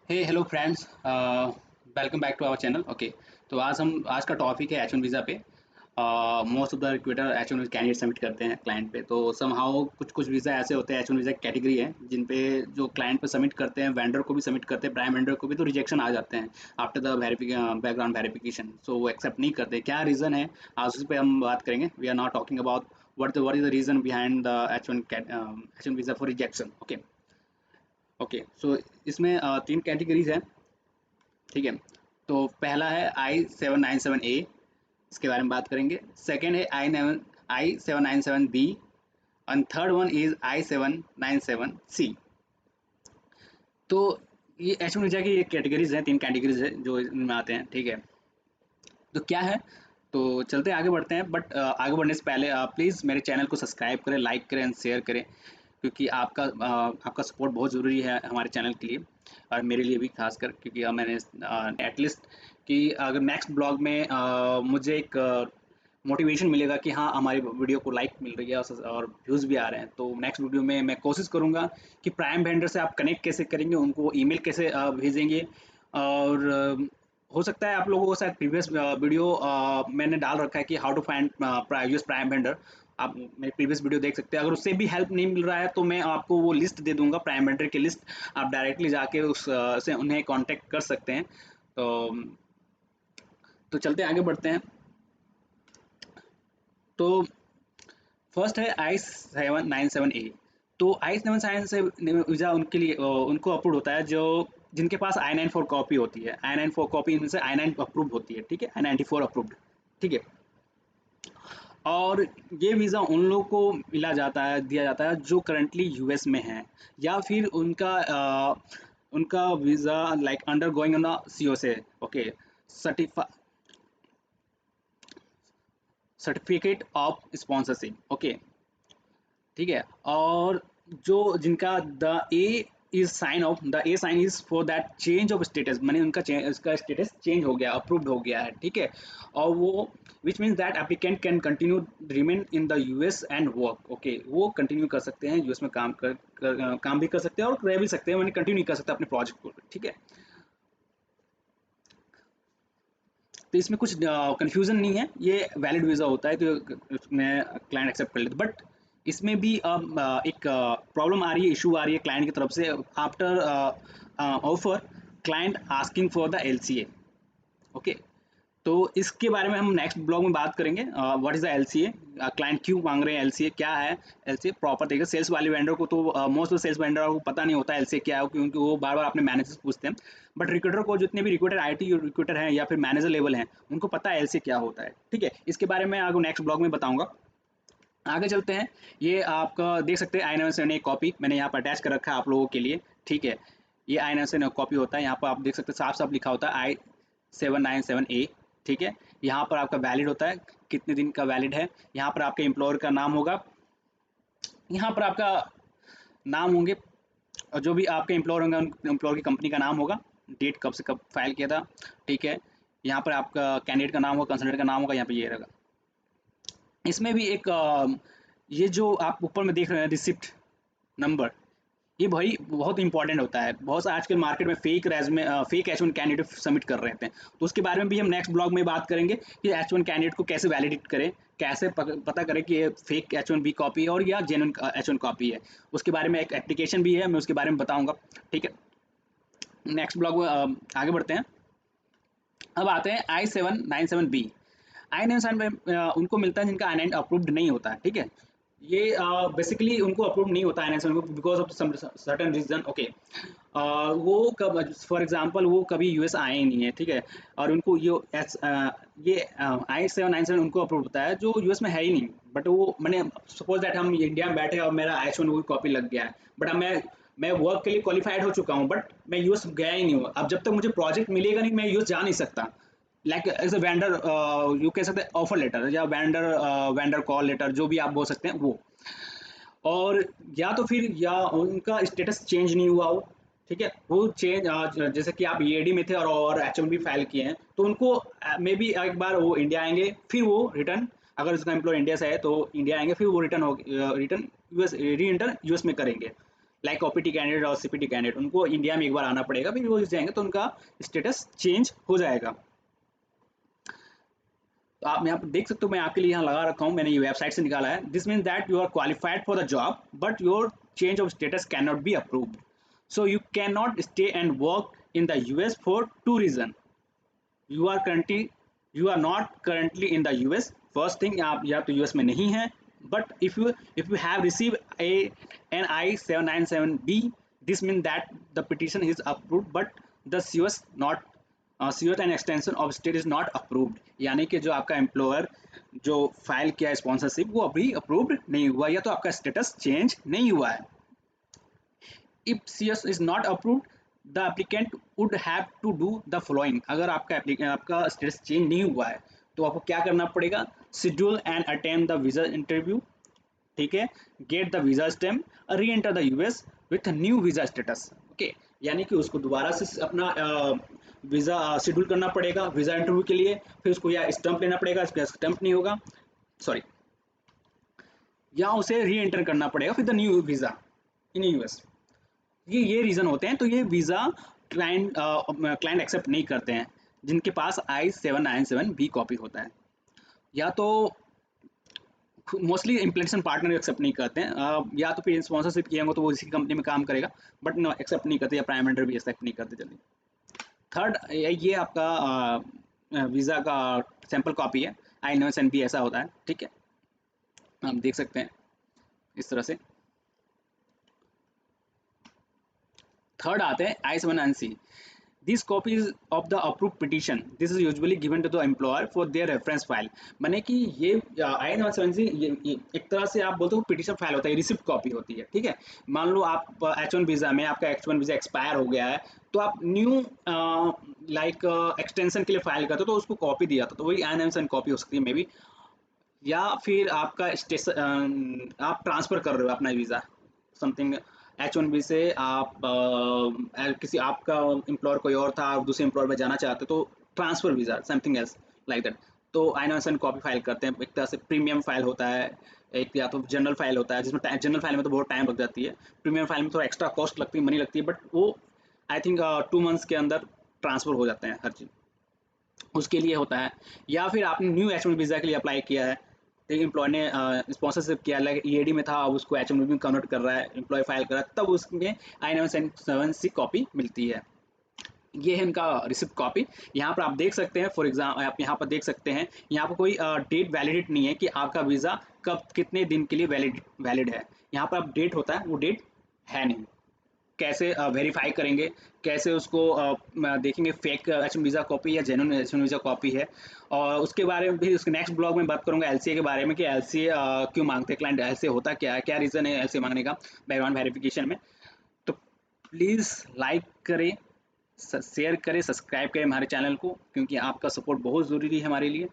Hey hello friends, welcome back to our channel. Okay, तो आज का टॉपिक है H1 वीज़ा पे। Most of the recruiter H1 candidate submit करते हैं क्लाइंट पे। तो समहाउ कुछ कुछ वीज़ा ऐसे होते हैं, H1 वीज़ा कैटेगरी है जिन पे जो क्लाइंट पे सबमिट करते हैं, वेंडर को भी सबमिट करते हैं, प्राइम वेंडर को भी, तो रिजेक्शन आ जाते हैं आफ्टर द बैकग्राउंड वेरिफिकेशन। सो वो एक्सेप्ट नहीं करते। क्या रीज़न है, आज उस पर हम बात करेंगे। We are not talking about what is the reason behind the H1 visa for rejection. Okay, so इसमें तीन कैटेगरीज हैं। ठीक है, तो पहला है I-797A, इसके बारे में बात करेंगे। सेकंड है I-797B and third one is I-797C। तो ये H1 वीजा की ये कैटेगरीज हैं, तीन कैटेगरीज है जो इनमें आते हैं। ठीक है, तो क्या है, तो चलते आगे बढ़ते हैं। बट आगे बढ़ने से पहले प्लीज़ मेरे चैनल को सब्सक्राइब करें, लाइक करें एंड शेयर करें, क्योंकि आपका सपोर्ट बहुत ज़रूरी है हमारे चैनल के लिए और मेरे लिए भी खासकर, क्योंकि मैंने एटलीस्ट कि अगर नेक्स्ट ब्लॉग में मुझे एक मोटिवेशन मिलेगा कि हाँ, हमारी वीडियो को लाइक मिल रही है और व्यूज़ भी आ रहे हैं, तो नेक्स्ट वीडियो में मैं कोशिश करूँगा कि प्राइम वेंडर से आप कनेक्ट कैसे करेंगे, उनको ईमेल कैसे भेजेंगे। और हो सकता है आप लोगों को शायद प्रीवियस वीडियो मैंने डाल रखा है कि how to find US prime vendor. आप मेरे प्रीवियस वीडियो देख सकते हैं। अगर उससे भी हेल्प नहीं मिल रहा है तो मैं आपको वो लिस्ट दे दूंगा, प्राइम वेंडर की लिस्ट। आप डायरेक्टली जाके उस से उन्हें कांटेक्ट कर सकते हैं। तो चलते आगे बढ़ते हैं। तो फर्स्ट है I-797A। तो I-797 वीज़ा उनके लिए उनको अप्रूव होता है जो जिनके पास I-94 कॉपी होती है। I-94 कॉपी इनमें से I-9 अप्रूव होती है। ठीक है, I-94 अप्रूव्ड। ठीक है, और ये वीज़ा उन लोगों को मिला जाता है, दिया जाता है जो करंटली यूएस में हैं, या फिर उनका visa like undergoing on C O से। ओके, सर्टिफा सर्टिफिकेट ऑफ स्पॉन्सरशिप। ओके, ठीक है। और जो जिनका the a sign is for that change of status, माने उसका स्टेटस चेंज हो गया, अप्रूव्ड हो गया है। ठीक है, और वो which means that applicant can continue remain in the US and work. Okay, वो कंटिन्यू कर सकते हैं यूएस में, काम भी कर सकते हैं और रह भी सकते हैं, मैंने कंटिन्यू कर सकते हैं अपने प्रोजेक्ट को। ठीक है, तो इसमें कुछ कंफ्यूजन नहीं है, ये वैलिड वीज़ा होता है, तो उसमें क्लाइंट एक्सेप्ट कर लेते। बट इसमें भी अब एक प्रॉब्लम आ रही है, इशू आ रही है क्लाइंट की तरफ से। After offer, client asking for the LCA. Okay, तो इसके बारे में हम नेक्स्ट ब्लॉग में बात करेंगे। What is the LCA, client क्यों मांग रहे हैं एलसीए, क्या है एलसीए प्रॉपर तरीके। सेल्स वाले वेंडर को तो मोस्ट ऑफ सेल्स वेंडर को पता नहीं होता एलसीए क्या है, क्योंकि वो बार बार अपने मैनेजर से पूछते हैं। बट रिक्रूटर को, जितने भी रिक्रूटर आईटी रिक्रूटर हैं या फिर मैनेजर लेवल हैं, उनको पता है एलसीए क्या होता है। ठीक है, इसके बारे में आगे नेक्स्ट ब्लॉग में बताऊंगा। आगे चलते हैं। ये आपका देख सकते हैं I-97 कॉपी मैंने यहाँ पर अटैच कर रखा है आप लोगों के लिए। ठीक है, ये I-97 कॉपी होता है। यहाँ पर आप देख सकते हैं साफ साफ लिखा होता है I-797A। ठीक है, यहाँ पर आपका वैलिड होता है, कितने दिन का वैलिड है। यहाँ पर आपके एम्प्लॉयर का नाम होगा, यहाँ पर आपका नाम होंगे, और जो भी आपके एम्प्लॉयर होंगे उन एम्प्लॉयर की कंपनी का नाम होगा, डेट कब से कब फाइल किया था। ठीक है, यहाँ पर आपका कैंडिडेट का नाम होगा, कंसल्टेंट का नाम होगा, यहाँ पे ये रहेगा। इसमें भी एक ये जो आप ऊपर में देख रहे हैं रिसिप्ट नंबर, ये भाई बहुत इंपॉर्टेंट होता है। बहुत से आजकल मार्केट में फेक H1 कैंडिडेट सबमिट कर रहे हैं, तो उसके बारे में भी हम नेक्स्ट ब्लॉग में बात करेंगे कि H1 कैंडिडेट को कैसे वैलिडेट करें, कैसे पता करें कि ये फेक H1B कॉपी है और या जेन्युइन H1 कॉपी है। उसके बारे में एक एप्लीकेशन भी है, मैं उसके बारे में बताऊंगा। ठीक है, नेक्स्ट ब्लॉग में आगे बढ़ते हैं। अब आते हैं I-797B। I-97 उनको मिलता है जिनका I-9 अप्रूव्ड नहीं होता है। ठीक है, ये बेसिकली उनको अप्रूव नहीं होता है I-97 को because of certain reason. Okay, वो कब, फॉर एग्जांपल वो कभी यूएस आए ही नहीं है। ठीक है, और उनको ये I-797 उनको अप्रूव होता है जो यूएस में है ही नहीं। बट वो मैंने सपोज दैट हम इंडिया में बैठे और मेरा H1 वो कॉपी लग गया है, बट अब मैं वर्क के लिए क्वालिफाइड हो चुका हूँ, बट मैं यूएस गया ही नहीं हूँ। अब जब तक मुझे प्रोजेक्ट मिलेगा नहीं, मैं यूएस जा नहीं सकता। लाइक एज अ वेंडर, यू कह सकते हैं ऑफर लेटर या वेंडर कॉल लेटर, जो भी आप बोल सकते हैं वो। और या तो फिर या उनका स्टेटस चेंज नहीं हुआ हो। ठीक है, वो चेंज जैसे कि आप ईएडी में थे और H1 भी फाइल किए हैं, तो उनको मे बी एक बार वो इंडिया आएंगे, फिर वो रिटर्न, अगर उसका एम्प्लॉय इंडिया से है तो इंडिया आएंगे, फिर वो रिटर्न यूएस री इंटर यूएस में करेंगे। लाइक ओपीटी कैंडिडेट और सीपीटी कैंडिडेट, उनको इंडिया में एक बार आना पड़ेगा, फिर वो जाएंगे तो उनका स्टेटस चेंज हो जाएगा। तो आप यहाँ पर देख सकते हो, मैं आपके लिए यहाँ लगा रखा हूँ, मैंने ये वेबसाइट से निकाला है। This mean that you are qualified for the job but your change of status can not be approved. So you can not stay and work in the US for two reason. You are currently you are not currently in the US. First thing, आप या तो US में नहीं है, but if you have received a NI 797B, this means that the petition is approved but the COS not COS and extension of state is not approved। यानी कि जो आपका एम्प्लॉयर जो फाइल किया स्पॉन्सरशिप वो अभी अप्रूव्ड नहीं हुआ, या तो आपका स्टेटस चेंज नहीं हुआ है। If CS is not approved, the applicant would have to do the following। अगर आपका स्टेटस चेंज नहीं हुआ है तो आपको क्या करना पड़ेगा? Schedule and attend the visa interview, ठीक है, गेट द वीजा स्टैम्प, री enter the US with new visa status. Okay, यानी कि उसको दोबारा से अपना वीजा शेड्यूल करना पड़ेगा वीजा इंटरव्यू के लिए, फिर उसको या स्टैम्प लेना पड़ेगा, इसका स्टैम्प नहीं होगा, सॉरी, या उसे री एंटर करना पड़ेगा फिर the new visa in US. ये रीज़न होते हैं। तो ये वीज़ा क्लाइंट एक्सेप्ट नहीं करते हैं जिनके पास I-797B कॉपी होता है, या तो मोस्टली इम्प्लीमेंटेशन पार्टनर एक्सेप्ट नहीं करते हैं, या तो फिर स्पॉन्सरशिप किए होंगे तो वो इसी कंपनी में काम करेगा, बट नो एक्सेप्ट नहीं करते, या प्राइम वेंडर भी एक्सेप्ट नहीं करते जल्दी। थर्ड, ये आपका वीज़ा का सैम्पल कॉपी है, I-997B ऐसा होता है, ठीक है, आप देख सकते हैं इस तरह से। थर्ड आते हैं I-797C। These copies of the approved petition, this is usually given to the employer for their reference file। माने कि ये I-997C ये एक तरह से आप बोलते हो पिटिशन फाइल होता है, रिसिप्ट कॉपी होती है, ठीक है। मान लो आप H1 वीज़ा में आपका H1 वीज़ा एक्सपायर हो गया है, तो आप न्यू लाइक एक्सटेंशन के लिए फाइल करते हो तो उसको कॉपी दिया था, तो वही I-997 कॉपी हो सकती है मे बी। या फिर आपका आप ट्रांसफ़र कर रहे हो अपना वीज़ा समथिंग H1B से, आप किसी आपका एम्प्लॉयर कोई और था, आप दूसरे एम्प्लॉयर में जाना चाहते हो तो transfer visa something else like that, तो I-997 कॉपी फाइल करते हैं। एक तरह से प्रीमियम फाइल होता है, एक या तो जनरल फाइल होता है जिसमें जनरल फाइल में तो बहुत टाइम लग जाती है, प्रीमियम फाइल में थोड़ा एक्स्ट्रा कॉस्ट लगती है, मनी लगती है, बट वो आई थिंक 2 मंथ्स के अंदर ट्रांसफ़र हो जाते हैं हर चीज़, उसके लिए होता है। या फिर आपने न्यू H1 वीज़ा के लिए अप्लाई किया है, एक एम्प्लॉय ने स्पॉन्सरशिप किया, लाइक EAD में था, अब उसको H1B में कन्वर्ट कर रहा है, एम्प्लॉय फाइल कर रहा है, तब उसमें I-997C कॉपी मिलती है। ये है इनका रिसिप्ट कॉपी। यहाँ पर आप देख सकते हैं, फॉर एग्जाम्पल आप यहाँ पर देख सकते हैं, यहाँ पर कोई डेट वैलिडिट नहीं है कि आपका वीज़ा कब कितने दिन के लिए वैलिड है। यहाँ पर आप डेट होता है, वो डेट है नहीं। कैसे वेरीफाई करेंगे, कैसे उसको देखेंगे फेक H1 वीज़ा कॉपी या जेन्युइन H1 वीज़ा कॉपी है, और उसके बारे में भी उसके नेक्स्ट ब्लॉग में बात करूंगा LCA के बारे में कि LCA क्यों मांगते हैं क्लाइंट, LCA होता क्या है, क्या रीज़न है LCA मांगने का बैकग्राउंड वेरिफिकेशन में। तो प्लीज़ लाइक करें, शेयर करें, सब्सक्राइब करें हमारे चैनल को, क्योंकि आपका सपोर्ट बहुत ज़रूरी है हमारे लिए।